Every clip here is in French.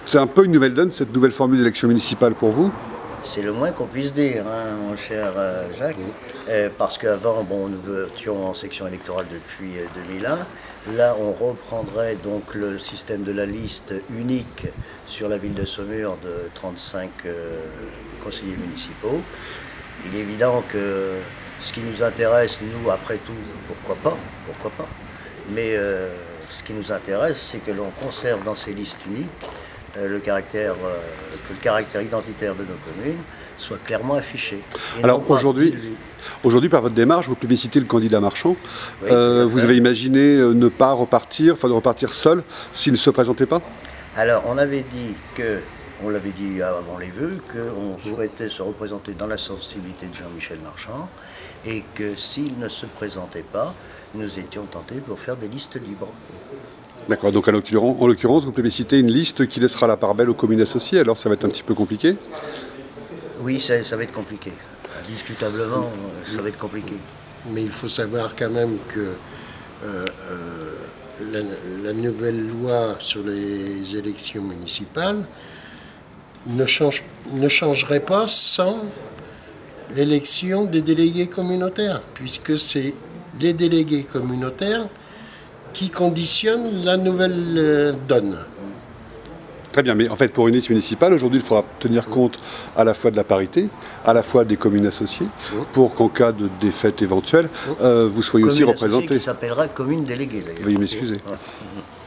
C'est un peu une nouvelle donne, cette nouvelle formule d'élection municipale pour vous? C'est le moins qu'on puisse dire, hein, mon cher Jacques, parce qu'avant, bon, nous votions en section électorale depuis 2001. Là, on reprendrait donc le système de la liste unique sur la ville de Saumur de 35 conseillers municipaux. Il est évident que ce qui nous intéresse, nous, après tout, pourquoi pas. Mais ce qui nous intéresse, c'est que l'on conserve dans ces listes uniques que le caractère identitaire de nos communes soit clairement affiché. Alors aujourd'hui, par votre démarche, vous plébiscitez le candidat Marchand. Oui, vous avez imaginé ne pas repartir, enfin de repartir seul s'il ne se présentait pas? Alors on avait dit on l'avait dit avant les vœux, qu'on souhaitait se représenter dans la sensibilité de Jean-Michel Marchand et que s'il ne se présentait pas, nous étions tentés pour faire des listes libres. D'accord, donc en l'occurrence, vous plébiscitez une liste qui laissera la part belle aux communes associées, alors ça va être un petit peu compliqué? Oui, ça va être compliqué. Indiscutablement, ça va être compliqué. Mais il faut savoir quand même que la nouvelle loi sur les élections municipales ne changerait pas sans l'élection des délégués communautaires, puisque c'est les délégués communautaires qui conditionnent la nouvelle donne. Très bien, mais en fait pour une liste municipale, aujourd'hui il faudra tenir compte à la fois de la parité, à la fois des communes associées, pour qu'en cas de défaite éventuelle, vous soyez aussi représenté. Qui s'appellera commune déléguée d'ailleurs. Veuillez m'excuser.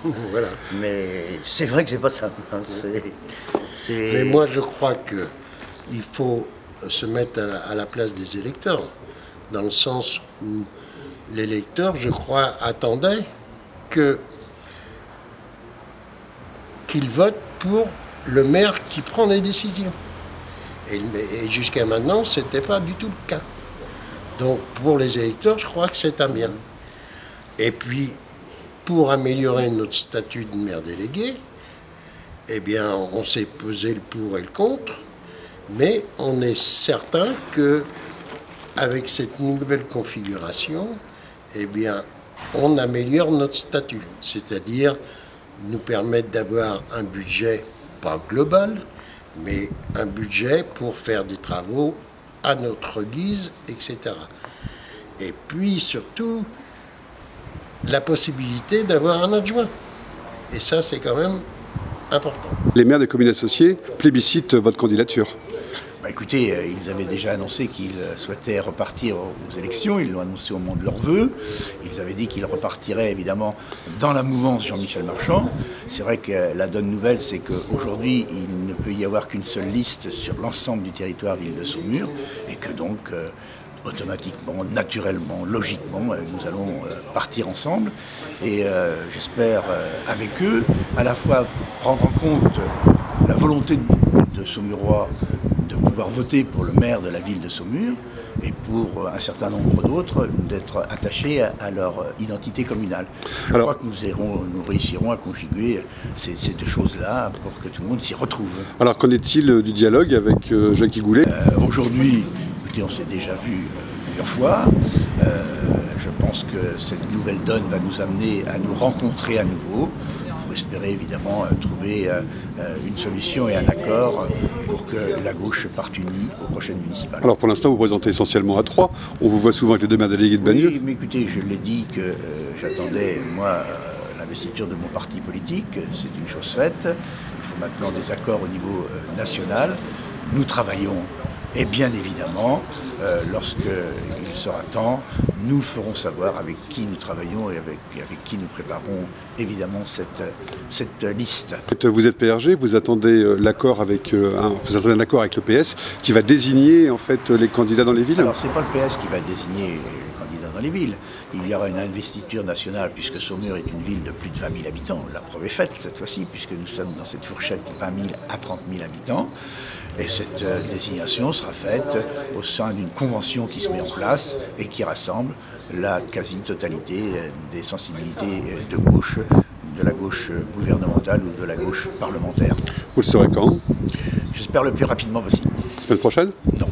Voilà. Mais c'est vrai que c'est pas ça. Hein, Mais moi je crois qu'il faut se mettre à la place des électeurs, dans le sens où l'électeur, je crois, attendait qu'il vote pour le maire qui prend les décisions. Et jusqu'à maintenant, ce n'était pas du tout le cas. Donc pour les électeurs, je crois que c'est un bien. Et puis, pour améliorer notre statut de maire délégué, eh bien, on s'est pesé le pour et le contre, mais on est certain qu'avec cette nouvelle configuration, eh bien, on améliore notre statut, c'est-à-dire nous permettre d'avoir un budget, pas global, mais un budget pour faire des travaux à notre guise, etc. Et puis surtout, la possibilité d'avoir un adjoint. Et ça, c'est quand même important. Les maires des communes associées plébiscitent votre candidature. Bah écoutez, ils avaient déjà annoncé qu'ils souhaitaient repartir aux élections, ils l'ont annoncé au moment de leurs vœux. Ils avaient dit qu'ils repartiraient évidemment dans la mouvance Jean-Michel Marchand. C'est vrai que la donne nouvelle, c'est qu'aujourd'hui, il ne peut y avoir qu'une seule liste sur l'ensemble du territoire ville de Saumur, et que donc, automatiquement, naturellement, logiquement, nous allons partir ensemble. Et j'espère, avec eux, à la fois prendre en compte la volonté de Saumurois de pouvoir voter pour le maire de la ville de Saumur et pour un certain nombre d'autres d'être attachés à leur identité communale. Je crois que nous réussirons à conjuguer ces deux choses-là pour que tout le monde s'y retrouve. Alors qu'en est-il du dialogue avec Jacques Goulet? Aujourd'hui, écoutez, on s'est déjà vu plusieurs fois. Je pense que cette nouvelle donne va nous amener à nous rencontrer à nouveau, pour espérer évidemment trouver une solution et un accord pour que la gauche parte unie aux prochaines municipales. Alors pour l'instant, vous présentez essentiellement à 3. On vous voit souvent avec les deux maires délégués de Bagneux. Oui, mais écoutez, je l'ai dit que j'attendais, moi, l'investiture de mon parti politique. C'est une chose faite. Il faut maintenant des accords au niveau national. Nous travaillons. Et bien évidemment, lorsqu'il sera temps, nous ferons savoir avec qui nous travaillons et avec qui nous préparons évidemment cette liste. Vous êtes PRG, vous attendez l'accord avec un accord avec le PS qui va désigner en fait les candidats dans les villes. Alors c'est pas le PS qui va désigner les candidats dans les villes. Il y aura une investiture nationale puisque Saumur est une ville de plus de 20 000 habitants. La preuve est faite cette fois-ci puisque nous sommes dans cette fourchette de 20 000 à 30 000 habitants. Et cette désignation sera faite au sein d'une convention qui se met en place et qui rassemble la quasi-totalité des sensibilités de gauche, de la gauche gouvernementale ou de la gauche parlementaire. Vous le saurez quand? J'espère le plus rapidement possible. Semaine prochaine? Non.